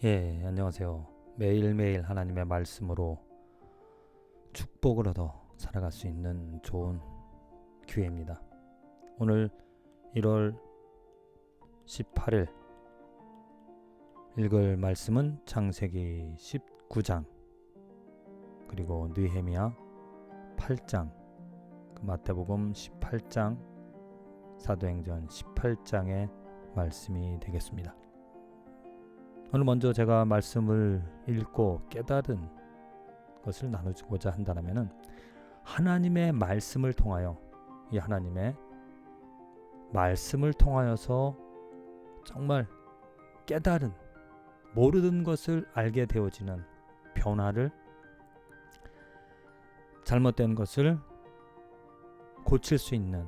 안녕하세요. 매일매일 하나님의 말씀으로 축복을 얻어 살아갈 수 있는 좋은 기회입니다. 오늘 1월 18일 읽을 말씀은 창세기 19장 그리고 느헤미야 8장, 마태복음 18장, 사도행전 18장의 말씀이 되겠습니다. 오늘 먼저 제가 말씀을 읽고 깨달은 것을 나누고자 한다면 하나님의 말씀을 통하여 이 하나님의 말씀을 통하여서 정말 깨달은 모르는 것을 알게 되어지는 변화를, 잘못된 것을 고칠 수 있는,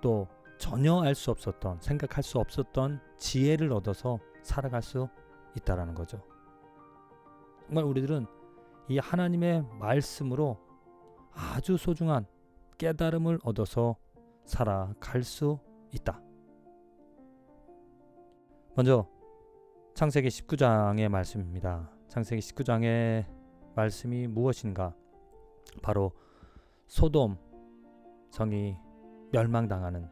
또 전혀 알 수 없었던, 생각할 수 없었던 지혜를 얻어서 살아갈 수 있다라는 거죠. 정말 우리들은 이 하나님의 말씀으로 아주 소중한 깨달음을 얻어서 살아갈 수 있다. 먼저 창세기 19장의 말씀입니다. 창세기 19장의 말씀이 무엇인가? 바로 소돔 성이 멸망당하는,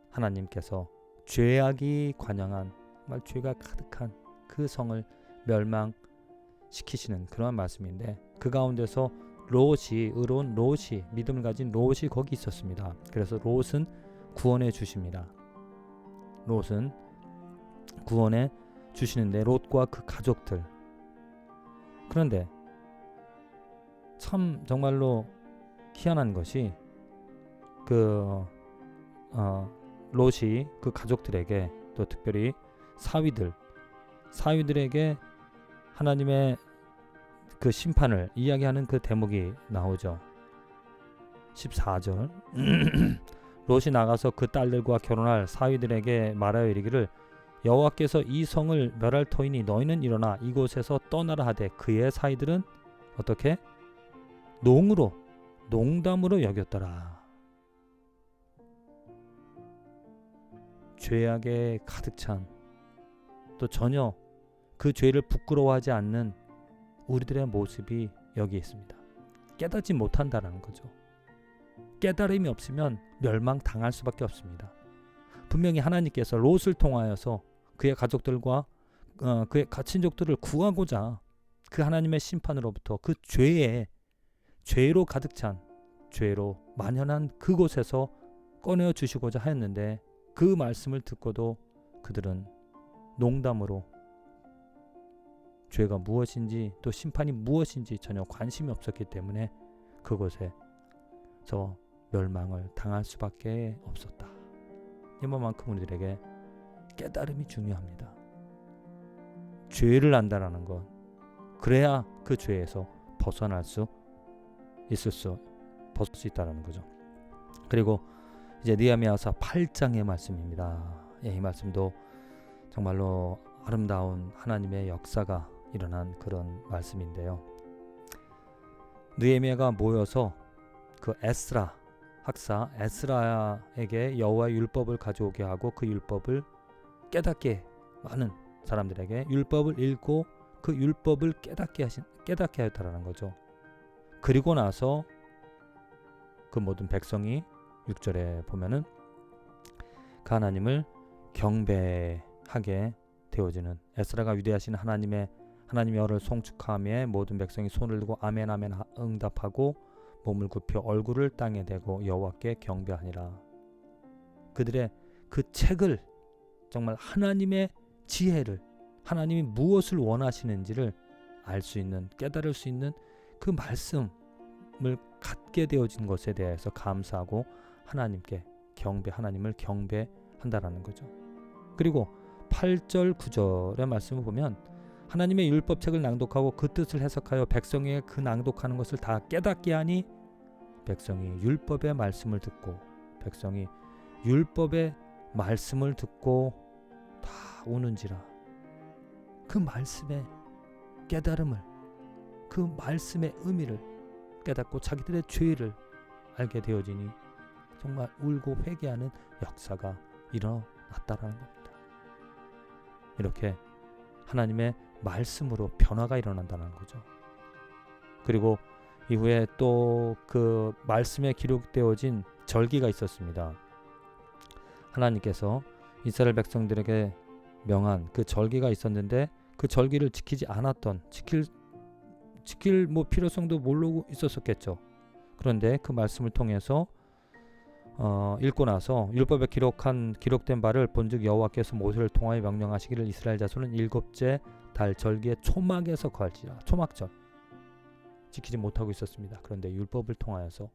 하나님께서 죄악이 관영한, 정말 죄가 가득한 그 성을 멸망시키시는 그러한 말씀인데, 그 가운데서 롯이, 의로운 롯이, 믿음을 가진 롯이 거기 있었습니다. 그래서 롯은 구원해 주십니다. 롯은 구원해 주시는데, 롯과 그 가족들, 그런데 참 정말로 희한한 것이 롯이 그 가족들에게, 또 특별히 사위들에게 하나님의 그 심판을 이야기하는 그 대목이 나오죠. 14절 롯이 나가서 그 딸들과 결혼할 사위들에게 말하여 이르기를, 여호와께서 이 성을 멸할 터이니 너희는 일어나 이곳에서 떠나라 하되, 그의 사위들은 어떻게? 농담으로 여겼더라. 죄악에 가득 찬, 또 전혀 그 죄를 부끄러워하지 않는 우리들의 모습이 여기 있습니다. 깨닫지 못한다는 거죠. 깨달음이 없으면 멸망당할 수밖에 없습니다. 분명히 하나님께서 롯을 통하여서 그의 가족들과 그의 친족들을 구하고자 그 하나님의 심판으로부터, 그 죄로 가득 찬, 죄로 만연한 그곳에서 꺼내어 주시고자 하였는데, 그 말씀을 듣고도 그들은 농담으로 죄가 무엇인지, 또 심판이 무엇인지 전혀 관심이 없었기 때문에 그곳에 저 멸망을 당할 수밖에 없었다. 이만큼 우리들에게 깨달음이 중요합니다. 죄를 안다라는 것, 그래야 그 죄에서 벗어날 수 있다라는 거죠. 그리고 이제 느헤미야서 8장의 말씀입니다. 이 말씀도 정말로 아름다운 하나님의 역사가 일어난 그런 말씀인데요. 느헤미야가 모여서 그 에스라 학사 에스라에게 여호와의 율법을 가져오게 하고, 그 율법을 깨닫게, 많은 사람들에게 율법을 읽고 그 율법을 깨닫게 하였다라는 거죠. 그리고 나서 그 모든 백성이 6절에 보면은 그 하나님을 경배하게 되어지는, 에스라가 위대하신 하나님의 여를 송축하며 모든 백성이 손을 들고 아멘 아멘 응답하고 몸을 굽혀 얼굴을 땅에 대고 여호와께 경배하니라. 그들의 그 책을, 정말 하나님의 지혜를, 하나님이 무엇을 원하시는지를 알 수 있는, 깨달을 수 있는 그 말씀을 갖게 되어진 것에 대해서 감사하고 하나님을 경배한다라는 거죠. 그리고 8절 9절의 말씀을 보면 하나님의 율법책을 낭독하고 그 뜻을 해석하여 백성에게 그 낭독하는 것을 다 깨닫게 하니, 백성이 율법의 말씀을 듣고 다 우는지라. 그 말씀의 깨달음을, 그 말씀의 의미를 깨닫고 자기들의 죄를 알게 되어지니 정말 울고 회개하는 역사가 일어났다라는 겁니다. 이렇게 하나님의 말씀으로 변화가 일어난다는 거죠. 그리고 이후에 또 그 말씀에 기록되어진 절기가 있었습니다. 하나님께서 이스라엘 백성들에게 명한 그 절기가 있었는데 그 절기를 지키지 않았던 지킬 필요성도 모르고 있었겠죠. 그런데 그 말씀을 통해서 읽고 나서 율법에 기록된 바를 본즉 여호와께서 모세를 통하여 명령하시기를 이스라엘 자손은 일곱째 달 절기에 초막에서 거할지라. 초막절 지키지 못하고 있었습니다. 그런데 율법을 통하여서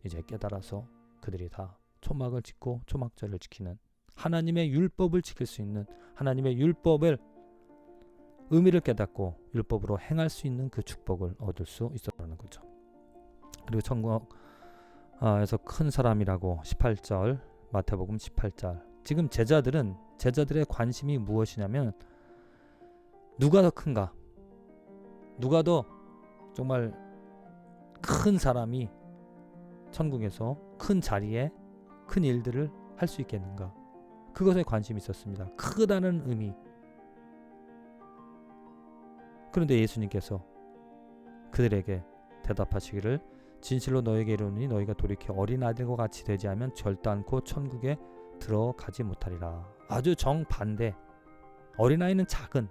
이제 깨달아서 그들이 다 초막을 짓고 초막절을 지키는, 하나님의 율법을 지킬 수 있는, 하나님의 율법을 의미를 깨닫고 율법으로 행할 수 있는 그 축복을 얻을 수 있었다는 거죠. 그리고 천국에서 큰 사람이라고 18절, 마태복음 18절. 지금 제자들의 관심이 무엇이냐면 누가 더 큰가? 누가 더 정말 큰 사람이 천국에서 큰 자리에 큰 일들을 할 수 있겠는가? 그것에 관심이 있었습니다. 크다는 의미. 그런데 예수님께서 그들에게 대답하시기를 진실로 너에게 이르노니 너희가 돌이켜 어린아이들과 같이 되지 않으면 결단코 천국에 들어가지 못하리라. 아주 정반대. 어린아이는 작은,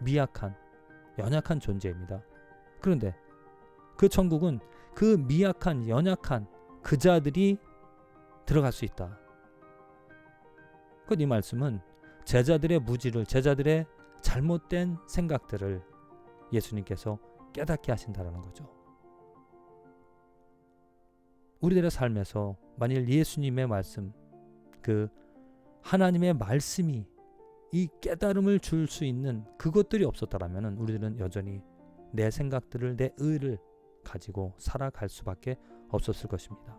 미약한, 연약한 존재입니다. 그런데 그 천국은 그 미약한, 연약한 그 자들이 들어갈 수 있다. 이 말씀은 제자들의 무지를, 제자들의 잘못된 생각들을 예수님께서 깨닫게 하신다는 거죠. 우리들의 삶에서 만일 예수님의 말씀, 그 하나님의 말씀이 이 깨달음을 줄 수 있는 그것들이 없었다면 우리들은 여전히 내 생각들을, 내 의를 가지고 살아갈 수밖에 없었을 것입니다.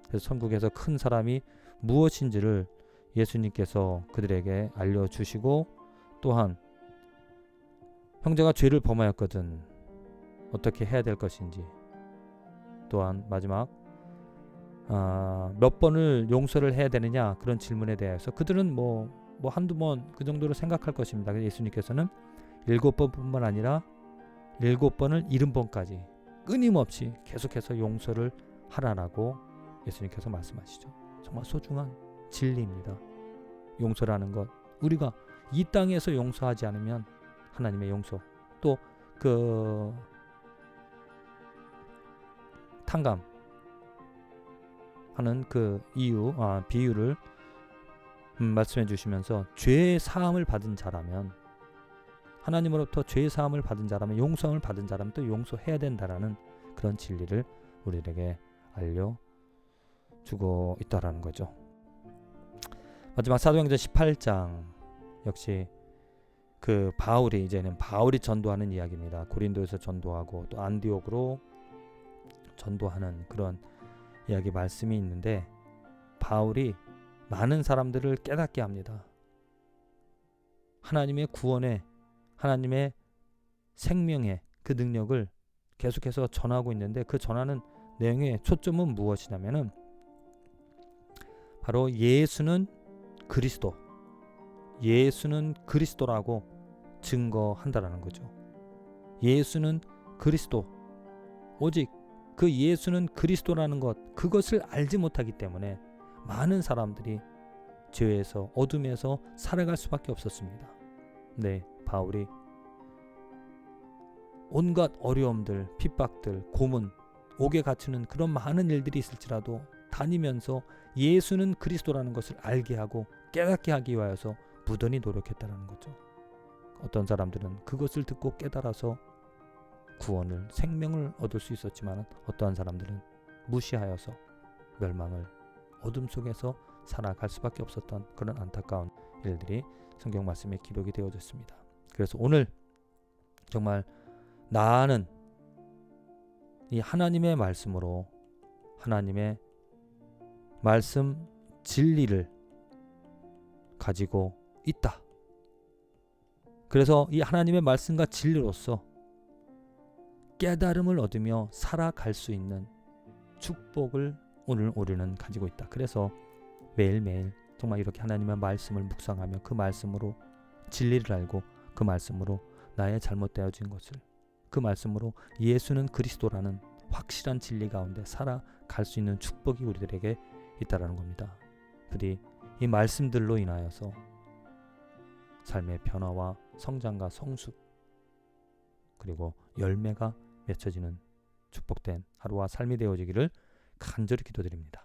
그래서 천국에서 큰 사람이 무엇인지를 예수님께서 그들에게 알려주시고, 또한 형제가 죄를 범하였거든 어떻게 해야 될 것인지, 또한 마지막 몇 번을 용서를 해야 되느냐, 그런 질문에 대해서 그들은 한두 번 그 정도로 생각할 것입니다. 그래서 예수님께서는 7번뿐만 아니라 7번을 70번까지 끊임없이 계속해서 용서를 하라라고 예수님께서 말씀하시죠. 정말 소중한 진리입니다. 용서라는 것, 우리가 이 땅에서 용서하지 않으면 하나님의 용서, 또 그 탕감하는 그 비유를 말씀해 주시면서 죄의 사함을 받은 자라면, 하나님으로부터 죄의 사함을 받은 자라면, 용서함을 받은 자라면 또 용서해야 된다라는 그런 진리를 우리에게 알려주고 있다라는 거죠. 마지막 사도행전 18장 역시 그 이제는 바울이 전도하는 이야기입니다. 고린도에서 전도하고 또 안디옥으로 전도하는 그런 이야기 말씀이 있는데, 바울이 많은 사람들을 깨닫게 합니다. 하나님의 구원의, 하나님의 생명의 그 능력을 계속해서 전하고 있는데, 그 전하는 내용의 초점은 무엇이냐면은 바로 예수는 그리스도라고 증거한다라는 거죠. 예수는 그리스도, 오직 그 예수는 그리스도라는 것, 그것을 알지 못하기 때문에 많은 사람들이 죄에서, 어둠에서 살아갈 수밖에 없었습니다. 네, 바울이 온갖 어려움들, 핍박들, 고문, 옥에 갇히는 그런 많은 일들이 있을지라도 다니면서 예수는 그리스도라는 것을 알게 하고 깨닫게 하기 위하여서 부단히 노력했다는 거죠. 어떤 사람들은 그것을 듣고 깨달아서 구원을, 생명을 얻을 수 있었지만, 어떠한 사람들은 무시하여서 멸망을, 어둠 속에서 살아갈 수밖에 없었던 그런 안타까운 일들이 성경 말씀에 기록이 되어졌습니다. 그래서 오늘 정말 나는 이 하나님의 말씀으로, 하나님의 말씀 진리를 가지고 있다. 그래서 이 하나님의 말씀과 진리로서 깨달음을 얻으며 살아갈 수 있는 축복을 오늘 우리는 가지고 있다. 그래서 매일매일 정말 이렇게 하나님의 말씀을 묵상하며 그 말씀으로 진리를 알고 그 말씀으로 나의 잘못되어진 것을, 그 말씀으로 예수는 그리스도라는 확실한 진리 가운데 살아갈 수 있는 축복이 우리들에게 있다라는 겁니다. 부디 이 말씀들로 인하여서 삶의 변화와 성장과 성숙 그리고 열매가 맺혀지는 축복된 하루와 삶이 되어지기를 간절히 기도드립니다.